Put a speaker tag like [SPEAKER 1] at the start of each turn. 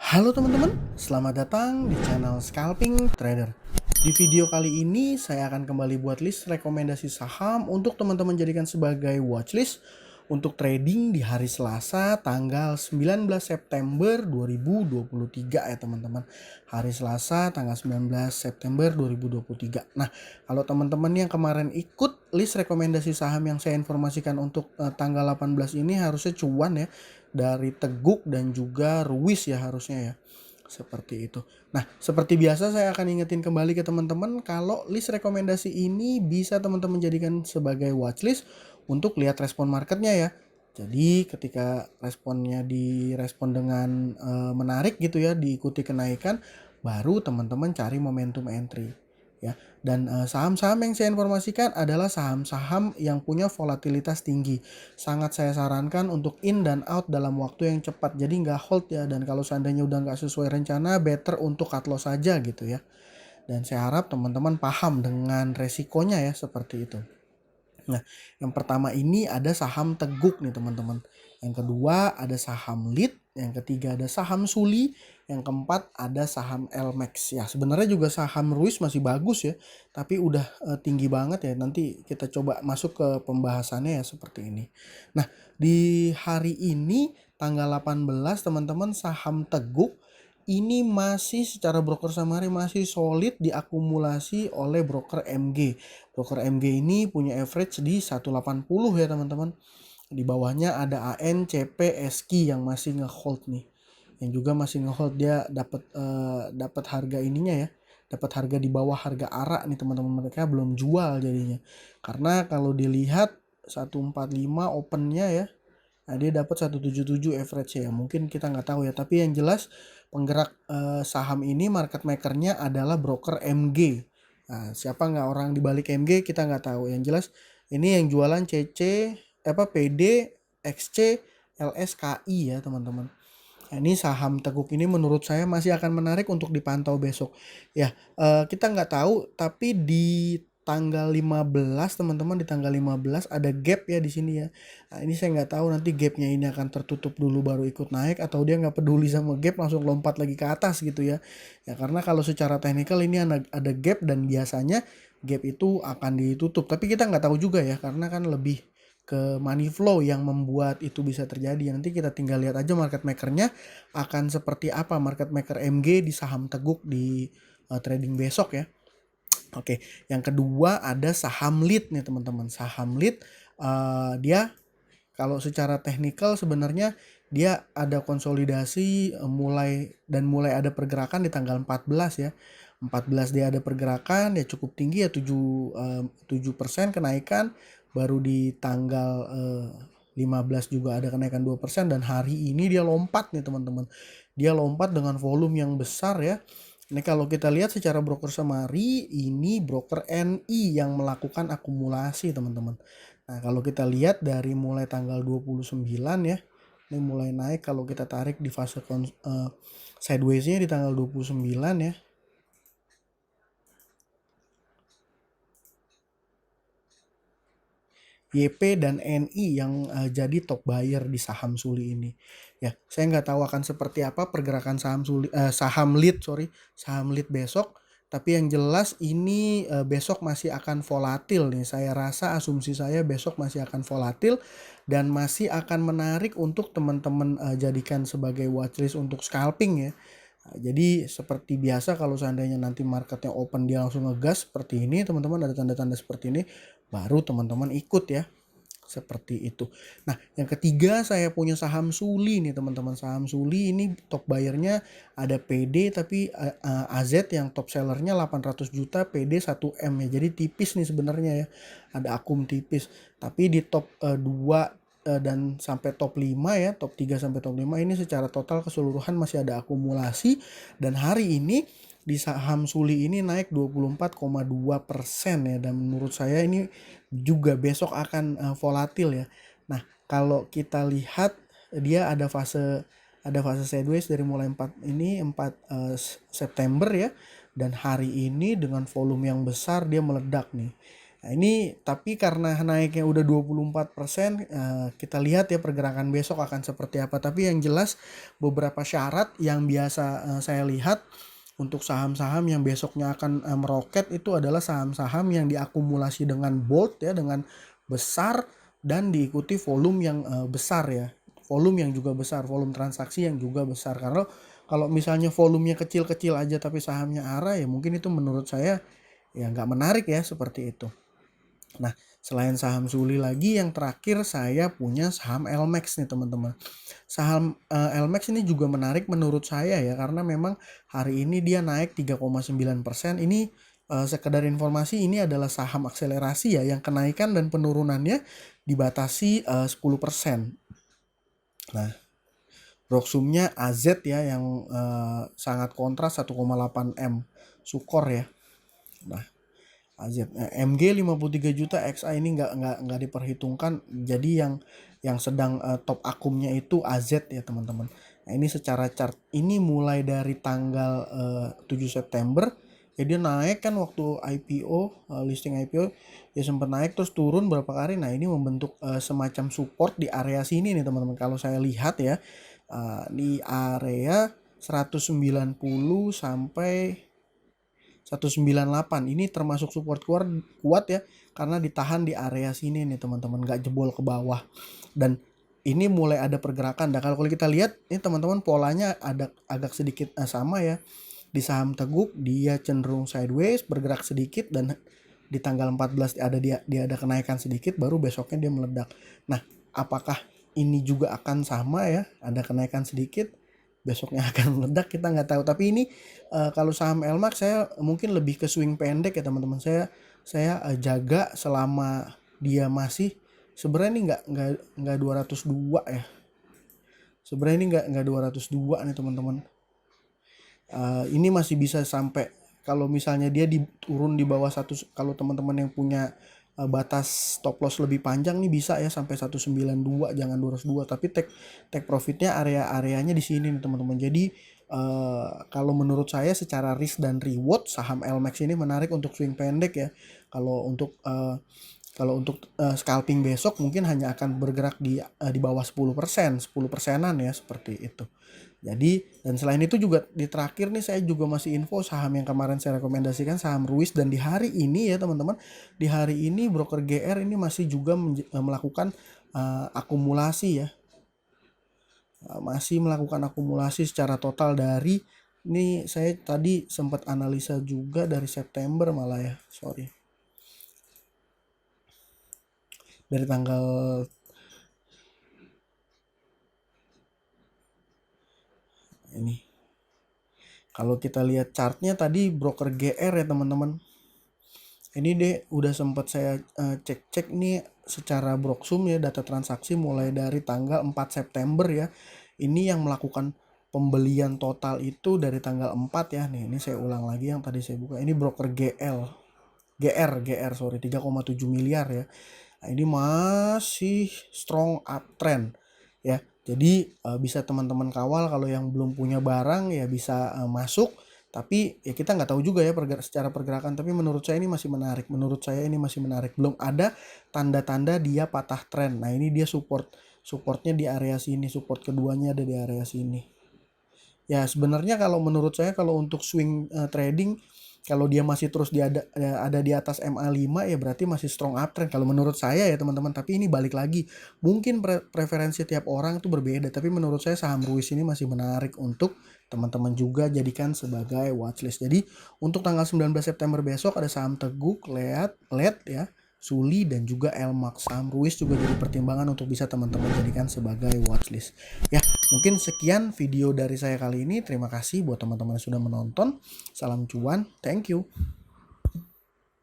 [SPEAKER 1] Halo teman-teman, selamat datang di channel Scalping Trader. Di video kali ini saya akan kembali buat list rekomendasi saham untuk teman-teman jadikan sebagai watchlist untuk trading di hari Selasa tanggal 19 September 2023 ya teman-teman. Hari Selasa tanggal 19 September 2023. Nah, kalau teman-teman yang kemarin ikut list rekomendasi saham yang saya informasikan untuk tanggal 18 ini harusnya cuan ya dari Teguk dan juga Ruis ya harusnya ya. Seperti itu. Nah, seperti biasa saya akan ingetin kembali ke teman-teman kalau list rekomendasi ini bisa teman-teman jadikan sebagai watchlist untuk lihat respon marketnya ya. Jadi ketika responnya direspon dengan menarik gitu ya, diikuti kenaikan, baru teman-teman cari momentum entry ya. Dan saham-saham yang saya informasikan adalah saham-saham yang punya volatilitas tinggi. Sangat saya sarankan untuk in dan out dalam waktu yang cepat. Jadi nggak hold ya. Dan kalau seandainya udah nggak sesuai rencana, better untuk cut loss saja gitu ya. Dan saya harap teman-teman paham dengan resikonya ya seperti itu. Nah, yang pertama ini ada saham Teguk nih teman-teman. Yang kedua ada saham Lead, yang ketiga ada saham Suli, yang keempat ada saham Lmax. Ya, sebenarnya juga saham Ruis masih bagus ya, tapi udah tinggi banget ya. Nanti kita coba masuk ke pembahasannya ya seperti ini. Nah, di hari ini tanggal 18 teman-teman saham Teguk ini masih secara broker summary masih solid diakumulasi oleh broker MG. Broker MG ini punya average di 180 ya teman-teman. Di bawahnya ada AN, CP, SQ yang masih ngehold nih. Yang juga masih ngehold, dia dapat harga ininya ya. Dapat harga di bawah harga ARA nih teman-teman, mereka belum jual jadinya. Karena kalau dilihat 145 opennya ya. Nah, dia dapat 177 average ya. Mungkin kita nggak tahu ya, tapi yang jelas penggerak saham ini market makernya adalah broker MG. Nah, siapa nggak orang di balik MG kita nggak tahu. Yang jelas ini yang jualan CC, PD, XC, LSKI ya teman-teman. Nah, ini saham Teguk ini menurut saya masih akan menarik untuk dipantau besok. Ya, kita nggak tahu, tapi di tanggal 15 teman-teman, di tanggal 15 ada gap ya di sini ya. Nah, ini saya nggak tahu nanti gapnya ini akan tertutup dulu baru ikut naik atau dia nggak peduli sama gap langsung lompat lagi ke atas gitu ya. Ya karena kalau secara teknikal ini ada gap dan biasanya gap itu akan ditutup. Tapi kita nggak tahu juga ya karena kan lebih ke money flow yang membuat itu bisa terjadi. Nanti kita tinggal lihat aja market makernya akan seperti apa market maker MG di saham Teguk di trading besok ya. Oke, yang kedua ada saham Lead nih teman-teman. Saham Lead dia kalau secara teknikal sebenarnya dia ada konsolidasi mulai ada pergerakan di tanggal 14 ya. 14 dia ada pergerakan ya cukup tinggi ya 7% kenaikan, baru di tanggal 15 juga ada kenaikan 2% dan hari ini dia lompat nih teman-teman. Dia lompat dengan volume yang besar ya. Ini kalau kita lihat secara broker summary, ini broker NI yang melakukan akumulasi teman-teman. Nah kalau kita lihat dari mulai tanggal 29 ya, ini mulai naik kalau kita tarik di fase sideways-nya di tanggal 29 ya. YP dan NI yang jadi top buyer di saham Suli ini. Ya, saya nggak tahu akan seperti apa pergerakan saham lead besok. Tapi yang jelas ini besok masih akan volatil nih. Saya rasa asumsi saya besok masih akan volatil dan masih akan menarik untuk teman-teman jadikan sebagai watchlist untuk scalping ya. Nah, jadi seperti biasa kalau seandainya nanti marketnya open dia langsung ngegas seperti ini, teman-teman ada tanda-tanda seperti ini, baru teman-teman ikut ya. Seperti itu. Nah, yang ketiga saya punya saham Suli nih teman-teman. Saham Suli ini top bayarnya ada PD tapi AZ yang top sellernya 800 juta, PD 1M ya. Jadi tipis nih sebenarnya ya. Ada akum tipis. Tapi di top 2 dan sampai top 5 ya, top 3 sampai top 5 ini secara total keseluruhan masih ada akumulasi dan hari ini di saham Suli ini naik 24,2% ya, dan menurut saya ini juga besok akan volatil ya. Nah, kalau kita lihat dia ada fase sideways dari mulai 4 September ya, dan hari ini dengan volume yang besar dia meledak nih. Nah, ini tapi karena naiknya udah 24%, kita lihat ya pergerakan besok akan seperti apa. Tapi yang jelas beberapa syarat yang biasa saya lihat untuk saham-saham yang besoknya akan meroket itu adalah saham-saham yang diakumulasi dengan bold ya, dengan besar, dan diikuti volume yang besar ya. Volume yang juga besar, volume transaksi yang juga besar. Karena kalau misalnya volumenya kecil-kecil aja tapi sahamnya arah, ya mungkin itu menurut saya ya nggak menarik ya, seperti itu. Nah, selain saham Suli lagi, yang terakhir saya punya saham LMAX nih teman-teman. Saham LMAX ini juga menarik menurut saya ya, karena memang hari ini dia naik 3,9%. Ini sekedar informasi, ini adalah saham akselerasi ya, yang kenaikan dan penurunannya dibatasi 10%. Nah, Roxumnya AZ ya, yang sangat kontras 1,8 M Sukor ya. Nah, AZ MG 53 juta, XA ini nggak diperhitungkan. Jadi yang sedang top akumnya itu AZ ya teman-teman. Nah, ini secara chart ini mulai dari tanggal 7 September ya, dia naik kan waktu IPO, listing IPO ya, sempat naik terus turun berapa kali. Nah, ini membentuk semacam support di area sini nih teman-teman. Kalau saya lihat ya, di area 190 sampai 198 ini termasuk support kuat ya, karena ditahan di area sini nih teman-teman, nggak jebol ke bawah. Dan ini mulai ada pergerakan. Nah, kalau kita lihat ini teman-teman, polanya ada agak sedikit sama ya. Di saham Teguk dia cenderung sideways, bergerak sedikit, dan di tanggal 14 dia ada kenaikan sedikit, baru besoknya dia meledak. Nah, apakah ini juga akan sama ya, ada kenaikan sedikit besoknya akan meledak, kita nggak tahu. Tapi ini kalau saham LMAX saya mungkin lebih ke swing pendek ya teman-teman. Saya jaga selama dia masih, sebenarnya ini nggak 202 ya. Sebenarnya ini nggak 202 nih teman-teman. Ini masih bisa sampai, kalau misalnya dia turun di bawah satu, kalau teman-teman yang punya batas stop loss lebih panjang nih bisa ya sampai 192, jangan 202. Tapi take profitnya area-areanya di sini nih teman-teman. Jadi kalau menurut saya secara risk dan reward, saham LMAX ini menarik untuk swing pendek ya. Kalau untuk scalping besok mungkin hanya akan bergerak di bawah 10%an ya, seperti itu. Jadi, dan selain itu juga di terakhir nih saya juga masih info saham yang kemarin saya rekomendasikan, saham Ruis. Dan di hari ini ya teman-teman, di hari ini broker GR ini masih juga melakukan akumulasi ya. Masih melakukan akumulasi secara total dari, ini saya tadi sempat analisa juga dari September malah ya, sorry. Dari tanggal ini, kalau kita lihat chartnya tadi broker GR ya teman-teman, ini deh udah sempat saya cek nih secara Broksum ya, data transaksi mulai dari tanggal 4 September ya. Ini yang melakukan pembelian total itu dari tanggal 4 ya. Nih, ini saya ulang lagi yang tadi saya buka. Ini broker GR sorry, 3,7 miliar ya. Nah, ini masih strong uptrend ya. Jadi bisa teman-teman kawal, kalau yang belum punya barang ya bisa masuk. Tapi ya kita nggak tahu juga ya secara pergerakan. Tapi menurut saya ini masih menarik. Menurut saya ini masih menarik. Belum ada tanda-tanda dia patah tren. Nah, ini dia supportnya di area sini. Support keduanya ada di area sini. Ya sebenarnya kalau menurut saya, kalau untuk swing trading, kalau dia masih terus ada di atas MA5 ya berarti masih strong uptrend kalau menurut saya ya teman-teman. Tapi ini balik lagi, mungkin preferensi tiap orang itu berbeda. Tapi menurut saya saham Ruis ini masih menarik untuk teman-teman juga jadikan sebagai watchlist. Jadi untuk tanggal 19 September besok ada saham Teguk, LED ya, Suli, dan juga LMAX. Saham Ruis juga jadi pertimbangan untuk bisa teman-teman jadikan sebagai watchlist. Ya, mungkin sekian video dari saya kali ini. Terima kasih buat teman-teman yang sudah menonton. Salam cuan, thank you.